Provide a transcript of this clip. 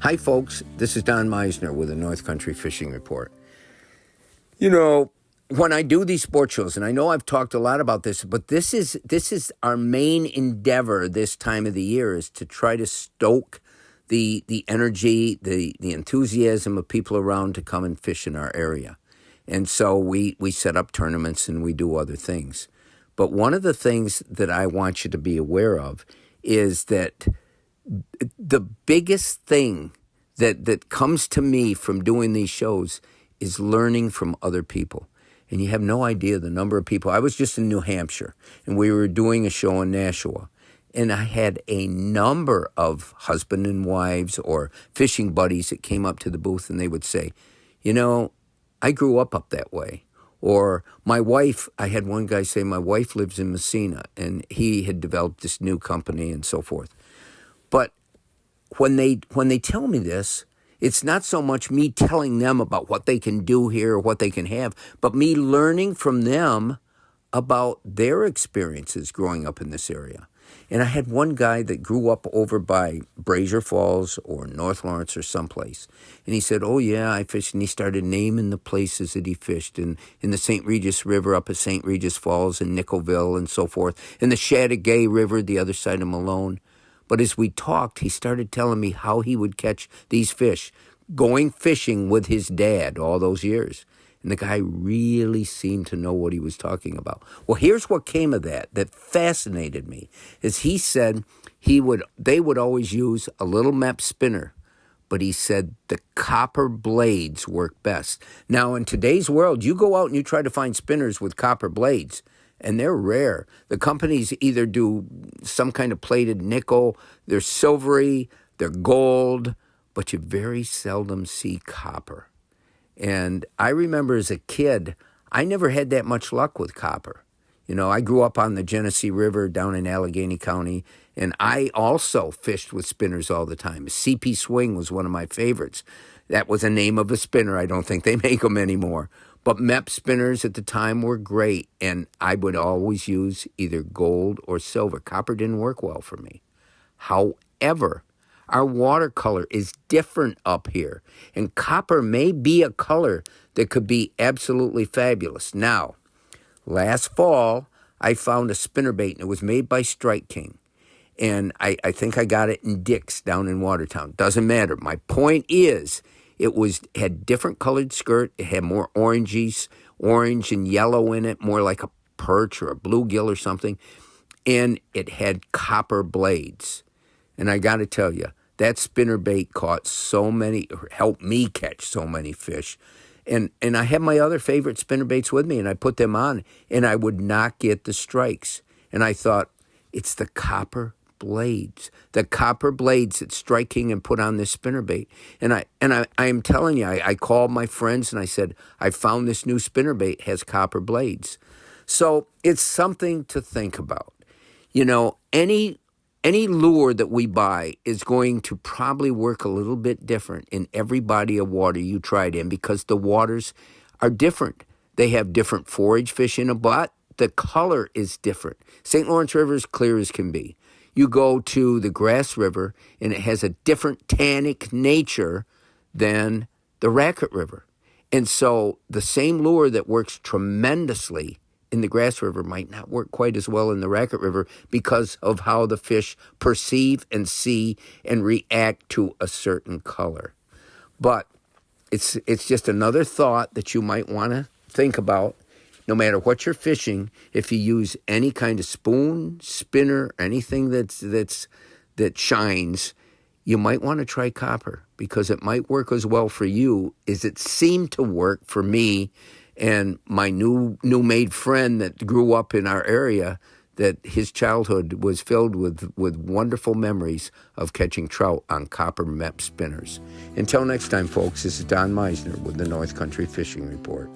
Hi, folks. This is Don Meisner with the North Country Fishing Report. You know, when I do these sports shows, and I know I've talked a lot about this, but this is our main endeavor this time of the year is to try to stoke the energy, the enthusiasm of people around to come and fish in our area. And so we set up tournaments and we do other things. But one of the things that I want you to be aware of is that the biggest thing that comes to me from doing these shows is learning from other people. And you have no idea the number of people. I was just in New Hampshire, and we were doing a show in Nashua. And I had a number of husband and wives or fishing buddies that came up to the booth, and they would say, you know, I grew up that way. Or my wife, I had one guy say, my wife lives in Messina, and he had developed this new company and so forth. But when they tell me this, it's not so much me telling them about what they can do here or what they can have, but me learning from them about their experiences growing up in this area. And I had one guy that grew up over by Brazier Falls or North Lawrence or someplace. And he said, oh, yeah, I fished. And he started naming the places that he fished in the St. Regis River up at St. Regis Falls and Nickelville and so forth, and the Chateauguay River, the other side of Malone. But as we talked, he started telling me how he would catch these fish, going fishing with his dad all those years. And the guy really seemed to know what he was talking about. Well, here's what came of that fascinated me, is he said they would always use a little Mepps spinner, but he said the copper blades work best. Now, in today's world, you go out and you try to find spinners with copper blades, and they're rare. The companies either do some kind of plated nickel, they're silvery, they're gold, but you very seldom see copper. And I remember as a kid, I never had that much luck with copper. You know, I grew up on the Genesee River down in Allegheny County, and I also fished with spinners all the time. CP Swing was one of my favorites. That was the name of a spinner. I don't think they make them anymore. But Mepps spinners at the time were great, and I would always use either gold or silver. Copper didn't work well for me. However, our watercolor is different up here, and copper may be a color that could be absolutely fabulous. Now, last fall, I found a spinnerbait, and it was made by Strike King, and I think I got it in Dick's down in Watertown. Doesn't matter. My point is, it had different colored skirt. It had more orange and yellow in it, more like a perch or a bluegill or something, and it had copper blades. And I got to tell you, that spinnerbait helped me catch so many fish. And I had my other favorite spinnerbaits with me, and I put them on, and I would not get the strikes. And I thought, it's the copper blades that Strike King and put on this spinnerbait. And I am telling you, I called my friends and I said, I found this new spinnerbait has copper blades. So it's something to think about. You know, any lure that we buy is going to probably work a little bit different in every body of water you try it in, because the waters are different. They have different forage fish in them, but the color is different. St. Lawrence River is clear as can be. You go to the Grass River, and it has a different tannic nature than the Raquette River. And so the same lure that works tremendously in the Grass River might not work quite as well in the Raquette River because of how the fish perceive and see and react to a certain color. But it's just another thought that you might want to think about. No matter what you're fishing, if you use any kind of spoon, spinner, anything that shines, you might want to try copper, because it might work as well for you as it seemed to work for me and my new made friend that grew up in our area, that his childhood was filled with wonderful memories of catching trout on copper Mepps spinners. Until next time, folks, this is Don Meisner with the North Country Fishing Report.